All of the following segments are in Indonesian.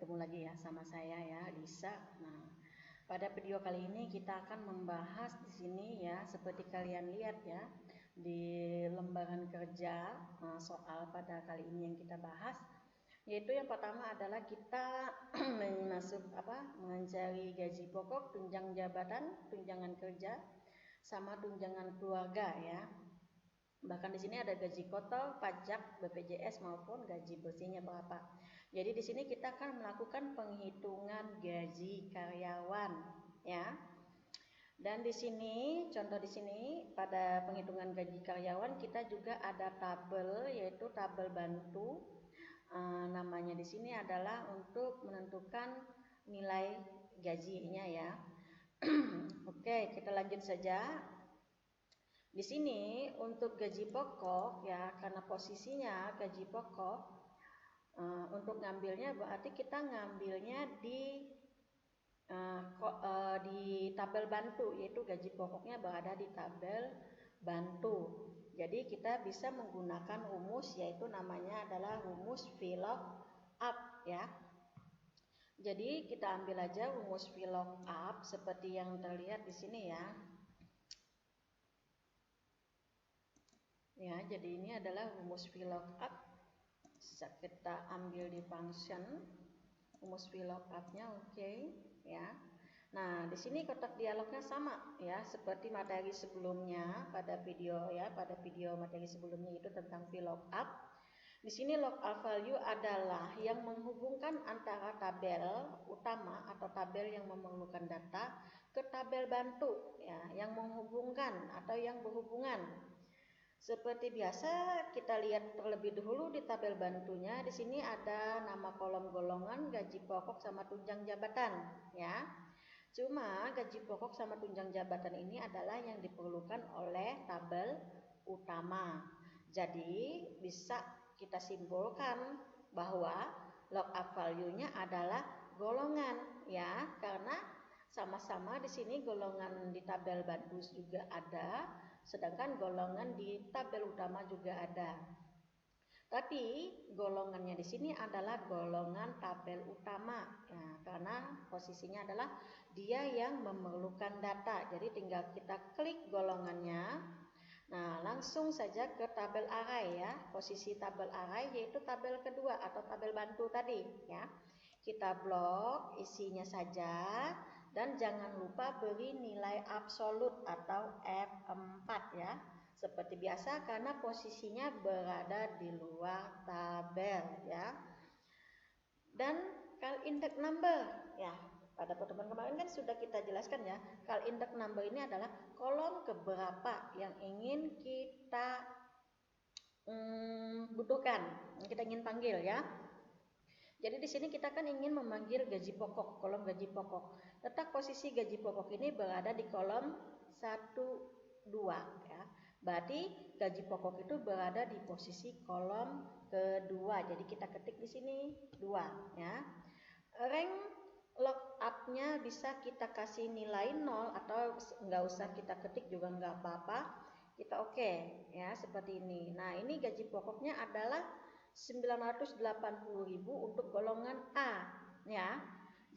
Ketemu lagi ya sama saya ya, Lisa. Nah, pada video kali ini kita akan membahas di sini ya, seperti kalian lihat ya di lembaran kerja soal pada kali ini yang kita bahas, yaitu yang pertama adalah kita mencari gaji pokok, tunjangan jabatan, tunjangan kerja, sama tunjangan keluarga ya. Bahkan di sini ada gaji kotor, pajak, BPJS maupun gaji bersihnya berapa. Jadi di sini kita akan melakukan penghitungan gaji karyawan ya. Dan di sini contoh di sini pada penghitungan gaji karyawan kita juga ada tabel, yaitu tabel bantu. Namanya di sini adalah untuk menentukan nilai gajinya ya. Oke, kita lanjut saja. Di sini untuk gaji pokok ya, karena posisinya gaji pokok, untuk ngambilnya berarti kita ngambilnya di tabel bantu, yaitu gaji pokoknya berada di tabel bantu. Jadi kita bisa menggunakan rumus, yaitu namanya adalah rumus VLOOKUP ya. Jadi kita ambil aja rumus VLOOKUP seperti yang terlihat di sini ya. Ya, jadi ini adalah rumus VLOOKUP. Kita ambil di function rumus VLOOKUP-nya, oke ya. Nah, di sini kotak dialognya sama ya, seperti materi sebelumnya pada video materi sebelumnya itu tentang VLOOKUP. Di sini lookup value adalah yang menghubungkan antara tabel utama atau tabel yang memerlukan data ke tabel bantu ya, yang menghubungkan atau yang berhubungan. Seperti biasa kita lihat terlebih dahulu di tabel bantunya. Di sini ada nama kolom golongan, gaji pokok sama tunjang jabatan ya. Cuma gaji pokok sama tunjang jabatan ini adalah yang diperlukan oleh tabel utama. Jadi bisa kita simpulkan bahwa lookup value-nya adalah golongan ya, karena sama-sama di sini golongan di tabel bantu juga ada, sedangkan golongan di tabel utama juga ada. Tapi golongannya di sini adalah golongan tabel utama ya, karena posisinya adalah dia yang memerlukan data. Jadi tinggal kita klik golongannya. Nah, langsung saja ke tabel array ya. Posisi tabel array yaitu tabel kedua atau tabel bantu tadi ya. Kita blok isinya saja. Dan jangan lupa beri nilai absolut atau F4 ya. Seperti biasa karena posisinya berada di luar tabel ya. Dan call index number ya. Pada pertemuan kemarin kan sudah kita jelaskan ya. Call index number ini adalah kolom keberapa yang ingin kita butuhkan, yang kita ingin panggil ya. Jadi di sini kita kan ingin memanggil gaji pokok, kolom gaji pokok. Letak posisi gaji pokok ini berada di kolom 1, 2 ya. Berarti gaji pokok itu berada di posisi kolom kedua. Jadi kita ketik di sini 2 ya. Rank lookup-nya bisa kita kasih nilai 0 atau nggak usah kita ketik juga nggak apa-apa. Kita oke ya, seperti ini. Nah, ini gaji pokoknya adalah 980.000 untuk golongan A ya.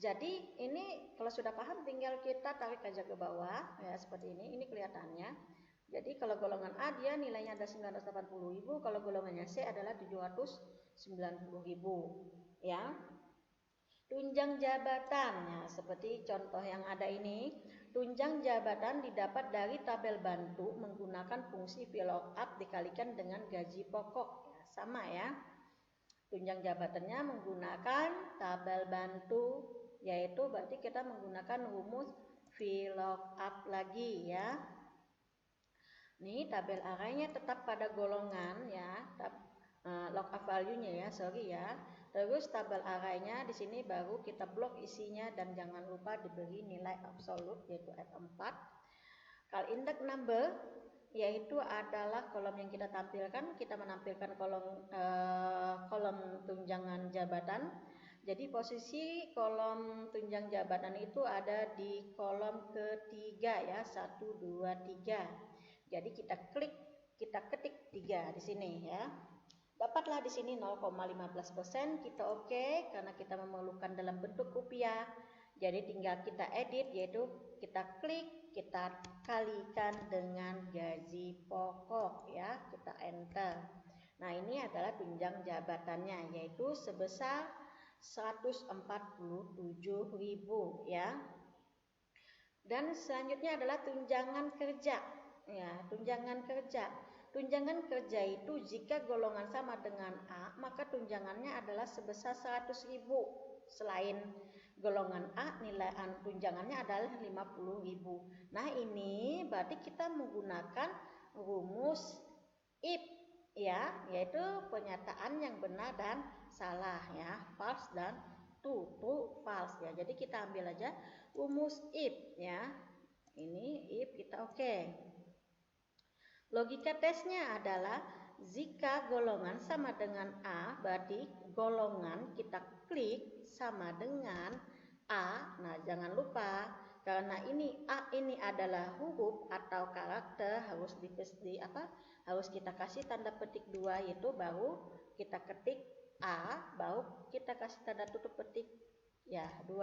Jadi ini kalau sudah paham tinggal kita tarik aja ke bawah ya, seperti ini. Ini kelihatannya. Jadi kalau golongan A dia nilainya ada 980.000, kalau golongannya C adalah 790.000 ya. Tunjang jabatan ya, seperti contoh yang ada ini. Tunjang jabatan didapat dari tabel bantu menggunakan fungsi VLOOKUP dikalikan dengan gaji pokok ya, sama ya. Tunjang jabatannya menggunakan tabel bantu, yaitu berarti kita menggunakan rumus VLOOKUP lagi ya. Nih tabel arraynya tetap pada golongan ya, lookup value-nya ya, sorry ya. Terus tabel arraynya di sini baru kita blok isinya dan jangan lupa diberi nilai absolut yaitu F4. Call index number yaitu adalah kolom yang kita tampilkan. Kita menampilkan kolom tunjangan jabatan. Jadi posisi kolom tunjang jabatan itu ada di kolom ketiga ya, 1, 2, 3. Jadi kita ketik 3 di sini ya. Dapatlah di sini 0,15%. Kita oke karena kita memerlukan bukan dalam bentuk rupiah. Jadi tinggal kita edit, yaitu kita klik, kita kalikan dengan gaji pokok ya, kita enter. Nah, ini adalah tunjang jabatannya, yaitu sebesar 147.000 ya. Dan selanjutnya adalah tunjangan kerja. Ya, tunjangan kerja. Tunjangan kerja itu jika golongan sama dengan A, maka tunjangannya adalah sebesar 100.000. Selain golongan A, nilai tunjangannya adalah 50.000. Nah, ini berarti kita menggunakan rumus if ya, yaitu pernyataan yang benar dan salah ya, false dan true, false ya. Jadi kita ambil aja rumus if ya. Ini if kita oke. Logika tesnya adalah jika golongan sama dengan A, berarti golongan kita klik sama dengan A. Nah, jangan lupa karena ini A ini adalah huruf atau karakter, harus harus kita kasih tanda petik 2, yaitu baru kita ketik A, baru kita kasih tanda tutup petik ya 2.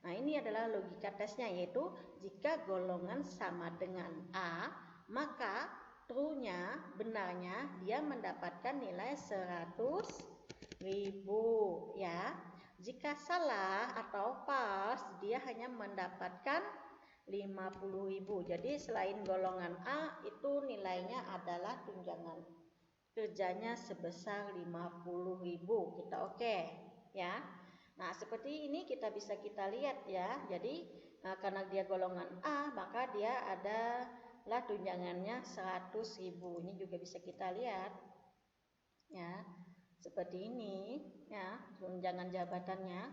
Nah, ini adalah logika tesnya, yaitu jika golongan sama dengan A, maka true-nya, benarnya, dia mendapatkan nilai 100.000 ya. Jika salah atau false, dia hanya mendapatkan 50.000. Jadi selain golongan A, itu nilainya adalah tunjangan kerjanya sebesar 50.000. Kita oke ya. Nah, seperti ini kita lihat ya. Jadi karena dia golongan A, maka dia adalah tunjangannya 100.000. Ini juga bisa kita lihat ya, seperti ini ya tunjangan jabatannya.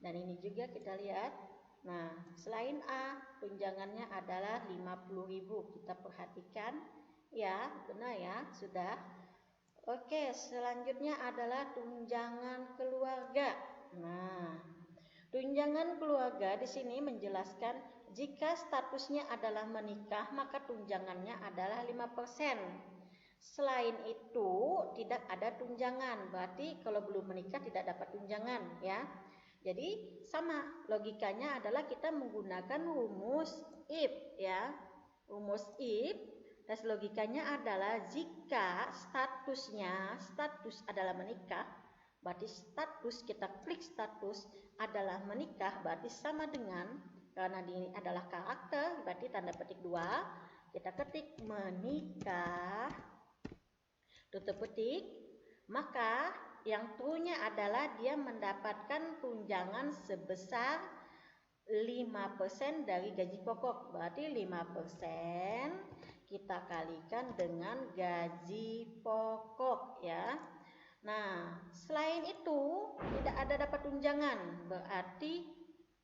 Dan ini juga kita lihat. Nah, selain A, tunjangannya adalah 50.000. Kita perhatikan ya, benar ya, sudah. Oke, selanjutnya adalah tunjangan keluarga. Nah, tunjangan keluarga di sini menjelaskan jika statusnya adalah menikah, maka tunjangannya adalah 5%. Selain itu, tidak ada tunjangan. Berarti kalau belum menikah tidak dapat tunjangan ya. Jadi sama logikanya adalah kita menggunakan rumus if ya. Rumus if, dan logikanya adalah jika status adalah menikah, berarti status, kita klik status adalah menikah, berarti sama dengan, karena ini adalah karakter, berarti tanda petik 2, kita ketik menikah, tutup petik, maka yang true-nya adalah dia mendapatkan tunjangan sebesar 5% dari gaji pokok. Berarti 5% kita kalikan dengan gaji pokok ya. Nah, selain itu tidak ada dapat tunjangan, berarti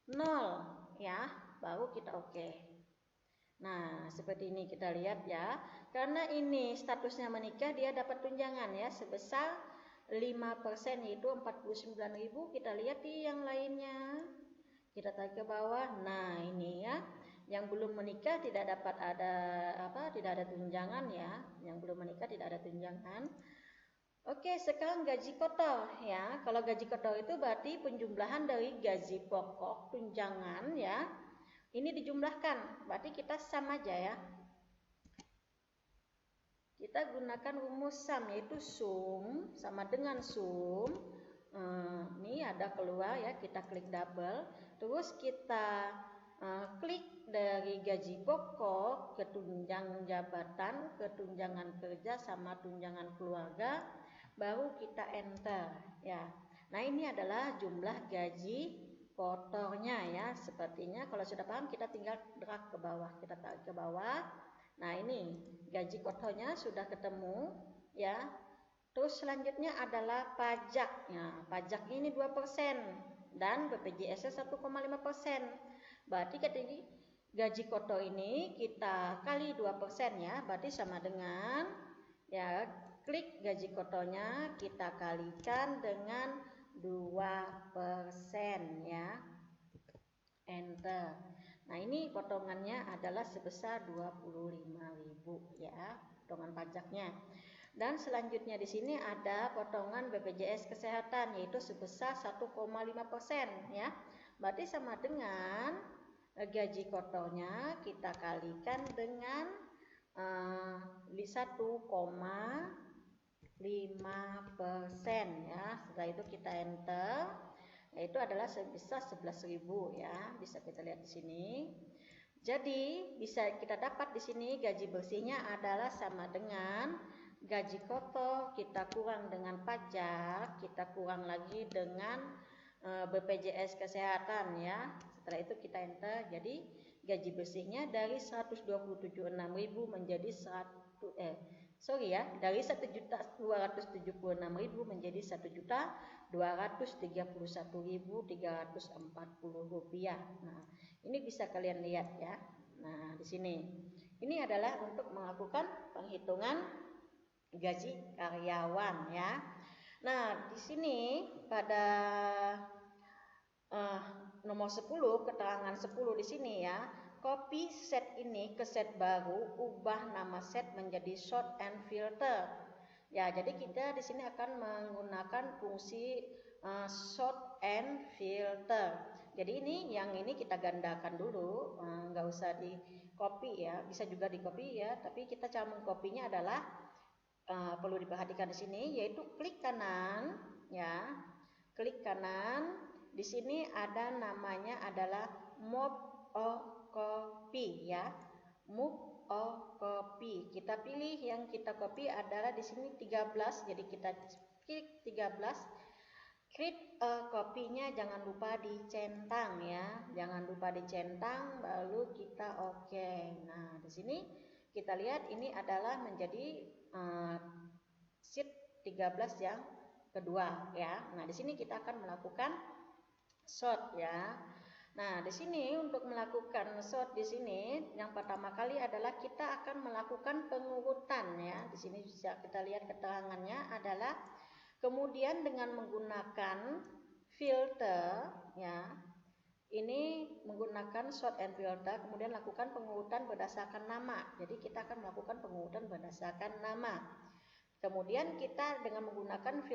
0 ya, baru kita oke. Nah, seperti ini kita lihat ya. Karena ini statusnya menikah, dia dapat tunjangan ya sebesar 5%, yaitu 49.000. Kita lihat di yang lainnya. Kita tarik ke bawah. Nah, ini ya. Yang belum menikah tidak dapat tidak ada tunjangan ya. Yang belum menikah tidak ada tunjangan. Oke, sekarang gaji kotor ya. Kalau gaji kotor itu berarti penjumlahan dari gaji pokok, tunjangan ya. Ini dijumlahkan, berarti kita sama aja ya. Kita gunakan rumus sum, yaitu sum sama dengan sum. Ini ada keluar ya, kita klik double. Terus kita klik dari gaji pokok ke tunjangan jabatan, ke tunjangan kerja sama tunjangan keluarga. Baru kita enter ya. Nah, ini adalah jumlah gaji kotornya ya. Sepertinya kalau sudah paham kita tinggal drag ke bawah, kita tarik ke bawah. Nah, ini gaji kotornya sudah ketemu ya. Terus selanjutnya adalah pajaknya. Pajaknya ini 2% dan BPJS 1,5%. Berarti ketika gaji kotor ini kita kali 2% ya, berarti sama dengan ya, klik gaji kotornya kita kalikan dengan 2% ya. Enter. Nah, ini potongannya adalah sebesar 25.000 ya, potongan pajaknya. Dan selanjutnya di sini ada potongan BPJS Kesehatan yaitu sebesar 1,5% ya. Berarti sama dengan gaji kotonya kita kalikan dengan 1,5% ya. Setelah itu kita enter, yaitu adalah sebesar 11.000 ya. Bisa kita lihat di sini. Jadi bisa kita dapat di sini gaji bersihnya adalah sama dengan gaji kotor kita kurang dengan pajak, kita kurang lagi dengan BPJS Kesehatan ya. Setelah itu kita enter, jadi gaji bersihnya dari 127.600 menjadi dari 1.276.000 menjadi 1.231.340 rupiah. Nah, ini bisa kalian lihat ya. Nah, di sini ini adalah untuk melakukan penghitungan gaji karyawan ya. Nah, di sini pada nomor 10, keterangan 10 di sini ya. Copy set ini ke set baru, ubah nama set menjadi sort and filter. Ya, jadi kita di sini akan menggunakan fungsi sort and filter. Jadi yang ini kita gandakan dulu, nggak usah di copy ya, bisa juga di copy ya. Tapi kita cara mengcopy-nya adalah perlu diperhatikan di sini, yaitu klik kanan ya, klik kanan. Di sini ada namanya adalah move or copy ya, move or copy. Kita pilih yang kita copy adalah di sini 13, jadi kita klik 13. Klik copy-nya jangan lupa dicentang ya, jangan lupa dicentang, baru kita oke. Nah, di sini kita lihat ini adalah menjadi sheet 13 yang kedua ya. Nah, di sini kita akan melakukan sort ya. Nah, di sini untuk melakukan sort di sini yang pertama kali adalah kita akan melakukan pengurutan ya. Di sini bisa kita lihat keterangannya adalah kemudian dengan menggunakan filter ya. Ini menggunakan sort and filter, kemudian lakukan pengurutan berdasarkan nama. Jadi kita akan melakukan pengurutan berdasarkan nama. Kemudian kita dengan menggunakan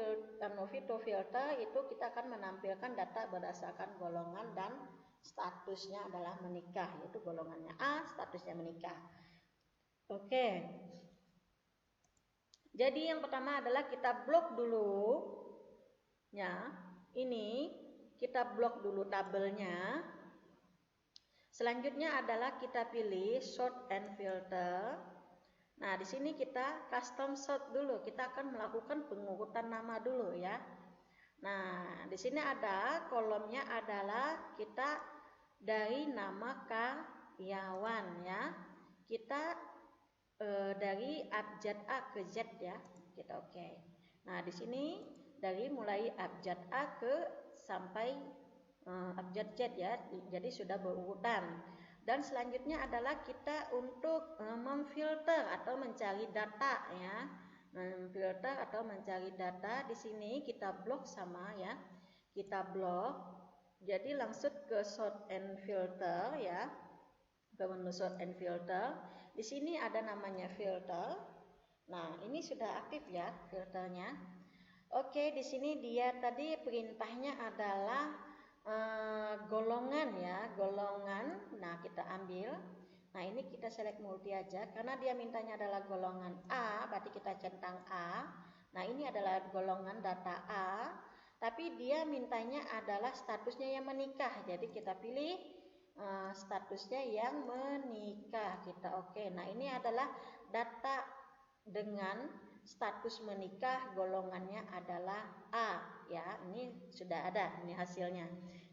Novito filter itu kita akan menampilkan data berdasarkan golongan dan statusnya adalah menikah, yaitu golongannya A, statusnya menikah. Oke. Jadi yang pertama adalah kita blok dulu ya. Ini kita blok dulu tabelnya. Selanjutnya adalah kita pilih sort and filter. Nah, di sini kita custom sort dulu. Kita akan melakukan pengurutan nama dulu ya. Nah, di sini ada kolomnya adalah kita dari nama karyawan ya. Kita dari abjad A ke Z ya. Kita oke. Nah, di sini dari mulai abjad A ke sampai abjad Z ya. Jadi sudah berurutan. Dan selanjutnya adalah kita untuk memfilter atau mencari data ya. Memfilter atau mencari data di sini kita blok sama ya. Kita blok. Jadi langsung ke sort and filter ya. Ke menu sort and filter. Di sini ada namanya filter. Nah, ini sudah aktif ya filternya. Oke, di sini dia tadi perintahnya adalah golongan ya, golongan. Nah, kita ambil. Nah, ini kita select multi aja karena dia mintanya adalah golongan A, berarti kita centang A. Nah, ini adalah golongan data A, tapi dia mintanya adalah statusnya yang menikah. Jadi kita pilih statusnya yang menikah. Kita oke. Nah, ini adalah data dengan status menikah, golongannya adalah A ya. Ini sudah ada, ini hasilnya.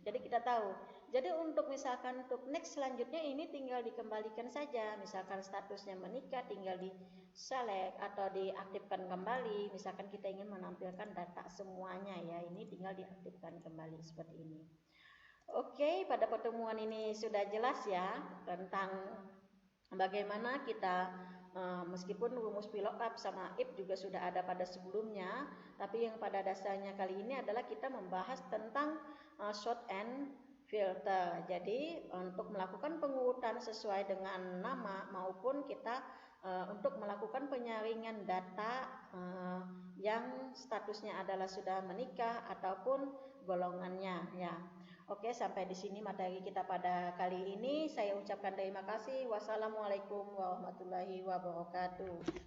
Jadi kita tahu. Jadi untuk misalkan untuk next selanjutnya ini tinggal dikembalikan saja. Misalkan statusnya menikah tinggal di select atau diaktifkan kembali. Misalkan kita ingin menampilkan data semuanya ya, ini tinggal diaktifkan kembali seperti ini. Oke, pada pertemuan ini sudah jelas ya tentang bagaimana kita meskipun rumus VLOOKUP sama if juga sudah ada pada sebelumnya, tapi yang pada dasarnya kali ini adalah kita membahas tentang sort and filter. Jadi untuk melakukan pengurutan sesuai dengan nama maupun kita untuk melakukan penyaringan data yang statusnya adalah sudah menikah ataupun golongannya ya. Oke, sampai di sini materi kita pada kali ini. Saya ucapkan terima kasih. Wassalamualaikum warahmatullahi wabarakatuh.